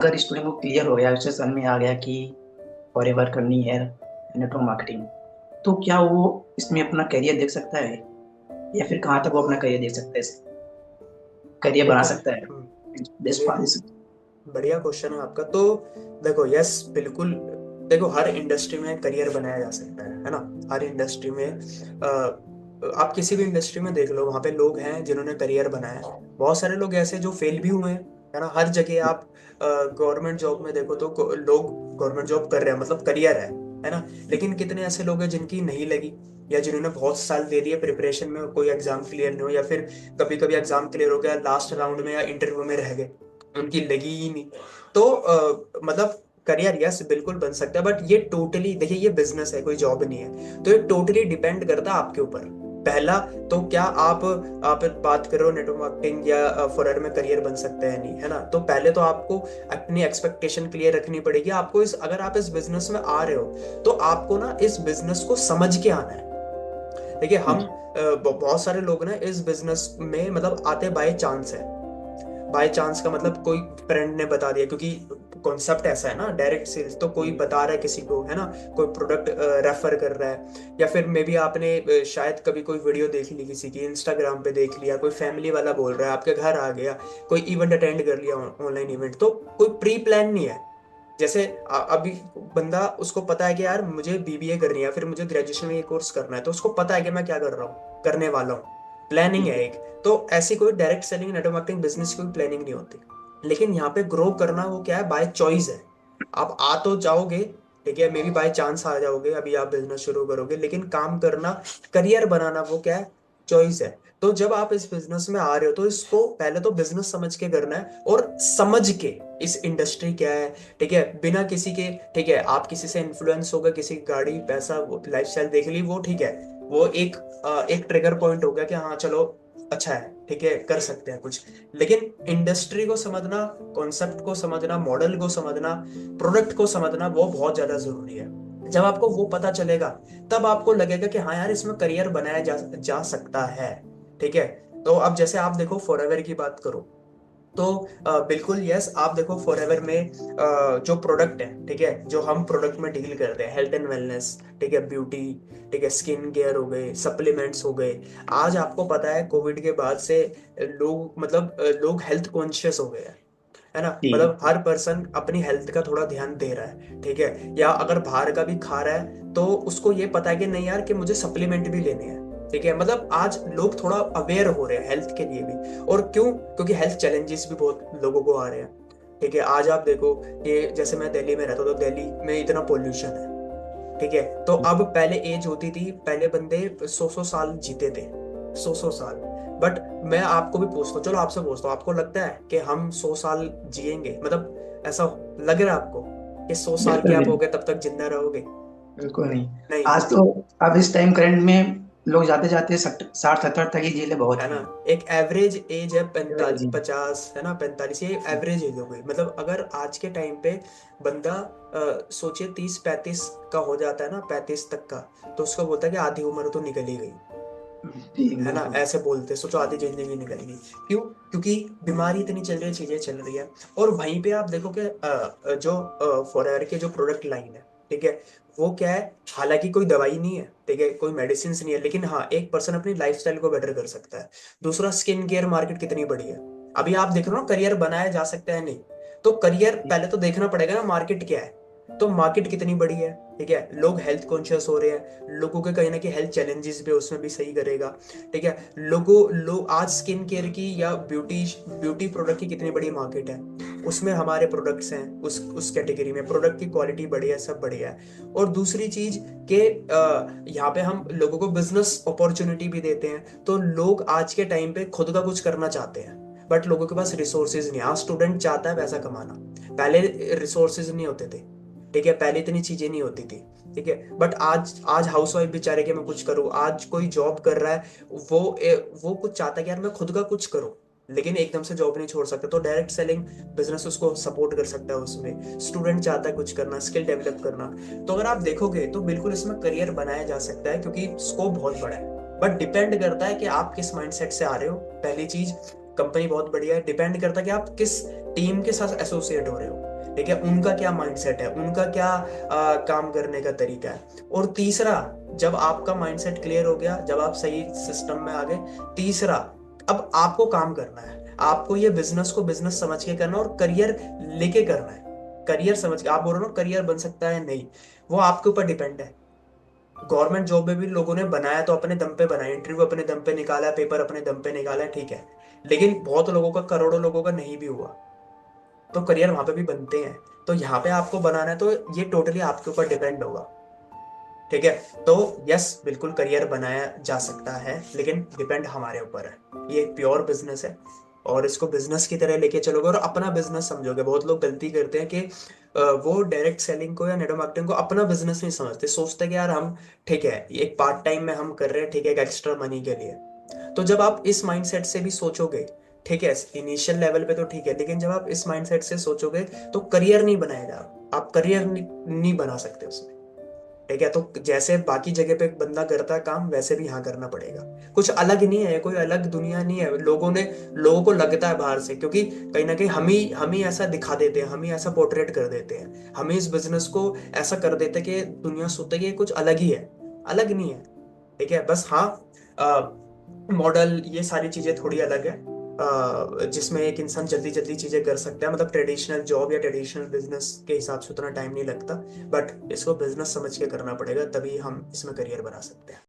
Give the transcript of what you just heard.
अगर स्टूडेंट को क्लियर हो गया, उसे समझ में आ गया कि फॉरएवर करनी है नेटवर्क मार्केटिंग, तो क्या वो इसमें अपना करियर देख सकता है, या फिर कहाँ तक वो अपना करियर देख सकता है, करियर बना देखो सकता है बेस्ट चलिए, पास। बढ़िया क्वेश्चन है आपका। तो देखो, यस बिल्कुल। देखो, हर इंडस्ट्री में करियर बनाया जा सकता है ना। हर इंडस्ट्री में आप किसी भी इंडस्ट्री में देख लो, वहां पे लोग हैं जिन्होंने करियर बनाया है। बहुत सारे लोग ऐसे जो फेल भी हुए हैं, है ना। हर जगह आप गवर्नमेंट जॉब में देखो तो लोग गवर्नमेंट जॉब कर रहे हैं, मतलब करियर है ना। लेकिन कितने ऐसे लोग हैं जिनकी नहीं लगी, या जिन्होंने बहुत साल दे दिए प्रिपरेशन में, कोई एग्जाम क्लियर नहीं हो, या फिर कभी कभी एग्जाम क्लियर हो गया, लास्ट राउंड में या इंटरव्यू में रह गए, उनकी लगी ही नहीं। तो मतलब करियर यस बिल्कुल बन सकता है, बट ये टोटली देखिए, ये बिजनेस है, कोई जॉब नहीं है। तो ये टोटली डिपेंड करता है आपके ऊपर। पहला, तो क्या आप बात कर रहे हो नेटवर्क मार्केटिंग या फॉरएवर में करियर बन सकता है, नहीं, है ना। तो पहले तो आपको अपनी एक्सपेक्टेशन क्लियर रखनी पड़ेगी। आपको इस अगर आप इस बिजनेस में आ रहे हो, तो आपको ना इस बिजनेस को समझ के आना है। देखिए, हम बहुत सारे लोग ना इस बिजनेस में मतलब आते बाय चांस है। बाय चांस का मतलब कोई फ्रेंड ने बता दिया, क्योंकि कॉन्सेप्ट ऐसा है ना, डायरेक्ट सेल्स तो कोई बता रहा है किसी को, है ना। कोई प्रोडक्ट रेफर कर रहा है, या फिर मे बी आपने शायद कभी कोई वीडियो देख ली किसी की, इंस्टाग्राम पे देख लिया, कोई फैमिली वाला बोल रहा है, आपके घर आ गया, कोई इवेंट अटेंड कर लिया, ऑनलाइन इवेंट। तो कोई प्री प्लान नहीं है। जैसे अभी बंदा, उसको पता है कि यार मुझे बीबीए करनी है, फिर मुझे ग्रेजुएशन में ये कोर्स करना है, तो उसको पता है कि मैं क्या कर रहा हूँ, करने वाला हूँ। प्लानिंग है एक। तो ऐसी कोई direct selling network marketing business की कोई प्लानिंग नहीं होती। लेकिन यहाँ पे ग्रो करना वो क्या है, बाय चॉइस है। आप आ तो जाओगे, ठीक है, मे बी बाय चांस आ जाओगे, अभी आप बिजनेस शुरू करोगे, लेकिन काम करना, करियर बनाना, वो क्या है, चॉइस है। तो जब आप इस बिजनेस में आ रहे हो, तो इसको पहले तो बिजनेस समझ के करना है, और समझ के इस इंडस्ट्री क्या है, ठीक है, बिना किसी के। ठीक है, आप किसी से इन्फ्लुएंस हो गए, किसी की गाड़ी, पैसा, लाइफस्टाइल देख ली, वो ठीक है। वो एक ट्रिगर पॉइंट हो गया कि हाँ चलो, अच्छा है, ठीक है, कर सकते हैं कुछ। लेकिन इंडस्ट्री को समझना, कॉन्सेप्ट को समझना, मॉडल को समझना, प्रोडक्ट को समझना, वो बहुत ज्यादा जरूरी है। जब आपको वो पता चलेगा, तब आपको लगेगा कि हाँ यार, इसमें करियर बनाया जा सकता है। ठीक है। तो अब जैसे आप देखो, फॉरएवर की बात करो, तो बिल्कुल यस, आप देखो फॉरएवर में जो प्रोडक्ट है, ठीक है, जो हम प्रोडक्ट में डील करते हैं, हेल्थ एंड वेलनेस, ठीक है, ब्यूटी, ठीक है, स्किन केयर हो गए, सप्लीमेंट्स हो गए। आज आपको पता है, कोविड के बाद से लोग मतलब लोग हेल्थ कॉन्शियस हो गए हैं, है ना। जी। मतलब हर पर्सन अपनी हेल्थ का थोड़ा ध्यान दे रहा है, ठीक है। या अगर बाहर का भी खा रहा है, तो उसको ये पता है कि नहीं यार, कि मुझे सप्लीमेंट भी लेने हैं। ठीक है, मतलब आज लोग थोड़ा अवेयर हो रहे हैं हेल्थ के लिए भी। और क्यों? क्योंकि हेल्थ चैलेंजेस भी बहुत लोगों को आ रहे हैं। ठीक है, आज आप देखो कि जैसे मैं दिल्ली में रहता हूँ, तो दिल्ली में इतना पोल्यूशन है। ठीक है, तो अब पहले एज होती थी, पहले बंदे 100-100 साल जीते थे, 100-100 साल। बट मैं आपको भी पूछता हूँ, चलो आपसे पूछता हूँ, आपको लगता है कि हम 100 साल जिएंगे? मतलब ऐसा लग रहा है आपको कि 100 साल के बिल्कुल आप नहीं, हो गए तब तक जिंदा रहोगे? बिल्कुल नहीं। नहीं। आज तो, अब इस टाइम करंट में लोग जाते जाते 60-70 तक ही जी ले, बहुत है ना। है। एक एवरेज एज है जी। 45-50, है ना, 45, ये एवरेज एज हो गई। मतलब अगर आज के टाइम पे बंदा सोचिए 30-35 का हो जाता है ना, 35 तक का, तो उसको बोलता है कि आधी उम्र तो निकल ही गई। जी है ना, बिल्कुल। ऐसे बोलते हैं, सोचो आधी जिंदगी निकल गई। क्यों? क्योंकि बीमारी इतनी चल रही है, चीजें चल रही है। और वहीं पे आप देखो कि जो फॉरएवर के जो प्रोडक्ट लाइन है, ठीक है, वो क्या है, हालांकि कोई दवाई नहीं है, ठीक है, कोई मेडिसिन नहीं है, लेकिन हाँ, एक पर्सन अपनी लाइफस्टाइल को बेटर कर सकता है। दूसरा, स्किन केयर मार्केट कितनी बड़ी है। अभी आप देख रहे हो ना, करियर बनाया जा सकता है, नहीं। तो करियर पहले तो देखना पड़ेगा ना, मार्केट क्या है। तो मार्केट कितनी बड़ी है, ठीक है, लोग हेल्थ कॉन्शियस हो रहे हैं, लोगों के कहीं ना कहीं हेल्थ चैलेंजेस भी, उसमें भी सही करेगा। ठीक है, लोग आज स्किन केयर की या ब्यूटी ब्यूटी प्रोडक्ट की कितनी बड़ी मार्केट है, उसमें हमारे प्रोडक्ट्स हैं, उस कैटेगरी में प्रोडक्ट की क्वालिटी बढ़िया है, सब बढ़िया है। और दूसरी चीज के यहाँ पे हम लोगों को बिजनेस अपॉर्चुनिटी भी देते हैं, तो लोग आज के टाइम पे खुद का कुछ करना चाहते हैं, बट लोगों के पास रिसोर्सेज नहीं। आज स्टूडेंट चाहता है पैसा कमाना, पहले रिसोर्सेज नहीं होते थे, ठीक है, पहले इतनी चीजें नहीं होती थी, ठीक है। बट आज आज हाउस वाइफ बेचारे के मैं कुछ करूँ, आज कोई जॉब कर रहा है, वो कुछ चाहता है कि यार मैं खुद का कुछ करूँ, लेकिन एकदम से जॉब नहीं छोड़ सकता, तो डायरेक्ट सेलिंग बिजनेस उसको सपोर्ट कर सकता है। उसमें स्टूडेंट चाहता है कुछ करना, स्किल डेवलप करना। तो अगर आप देखोगे, तो बिल्कुल इसमें करियर बनाया जा सकता है, क्योंकि स्कोप बहुत बड़ा है। बट डिपेंड करता है कि आप किस माइंडसेट से आ रहे हो, पहली चीज। कंपनी बहुत बढ़िया है, डिपेंड करता है कि आप किस टीम के साथ एसोसिएट हो रहे हो। ठीक है, उनका क्या माइंडसेट है, उनका क्या काम करने का तरीका है। और तीसरा, जब आपका माइंडसेट क्लियर हो गया, जब आप सही सिस्टम में आ गए, तीसरा, अब आपको काम करना है, आपको ये बिजनेस को बिजनेस समझ के करना और करियर लेके करना है। करियर समझ के, आप बोल रहे हो करियर बन सकता है, नहीं, वो आपके ऊपर डिपेंड है। गवर्नमेंट जॉब में भी लोगों ने बनाया तो अपने दम पे बनाया, इंटरव्यू अपने दम पे निकाला, पेपर अपने दम पे निकाला, ठीक है, लेकिन बहुत लोगों का, करोड़ों लोगों का नहीं भी हुआ, तो करियर वहां पे भी बनते हैं। तो यहाँ पे आपको बनाना है, तो ये टोटली आपके ऊपर डिपेंड होगा, ठीक है। तो यस, बिल्कुल करियर बनाया जा सकता है, लेकिन डिपेंड हमारे ऊपर है। ये एक प्योर बिजनेस है, और इसको बिजनेस की तरह लेके चलोगे और अपना बिजनेस समझोगे। बहुत लोग गलती करते हैं कि वो डायरेक्ट सेलिंग को या नेटवर्क मार्केटिंग को अपना बिजनेस नहीं समझते, सोचते हैं कि यार हम, ठीक है, एक पार्ट टाइम में हम कर रहे हैं, ठीक है, एक एक्स्ट्रा मनी के लिए। तो जब आप इस माइंडसेट से भी सोचोगे, ठीक है, इनिशियल लेवल पे तो ठीक है, लेकिन जब आप इस माइंडसेट से सोचोगे तो करियर नहीं बनाएगा, आप करियर नहीं बना सकते उसमें, ठीक है। तो जैसे बाकी जगह पे बंदा करता है काम, वैसे भी यहाँ करना पड़ेगा। कुछ अलग नहीं है, कोई अलग दुनिया नहीं है। लोगों को लगता है बाहर से, क्योंकि कहीं ना कहीं हम ही ऐसा दिखा देते हैं, हम ही ऐसा पोर्ट्रेट कर देते हैं, हम ही इस बिजनेस को ऐसा कर देते हैं कि दुनिया सोचती है कि ये कुछ अलग ही है। अलग नहीं है, ठीक है, बस हाँ, मॉडल, ये सारी चीजें थोड़ी अलग है, जिसमें एक इंसान जल्दी जल्दी चीजें कर सकता है, मतलब ट्रेडिशनल जॉब या ट्रेडिशनल बिजनेस के हिसाब से उतना टाइम नहीं लगता। बट इसको बिजनेस समझ के करना पड़ेगा, तभी हम इसमें करियर बना सकते हैं।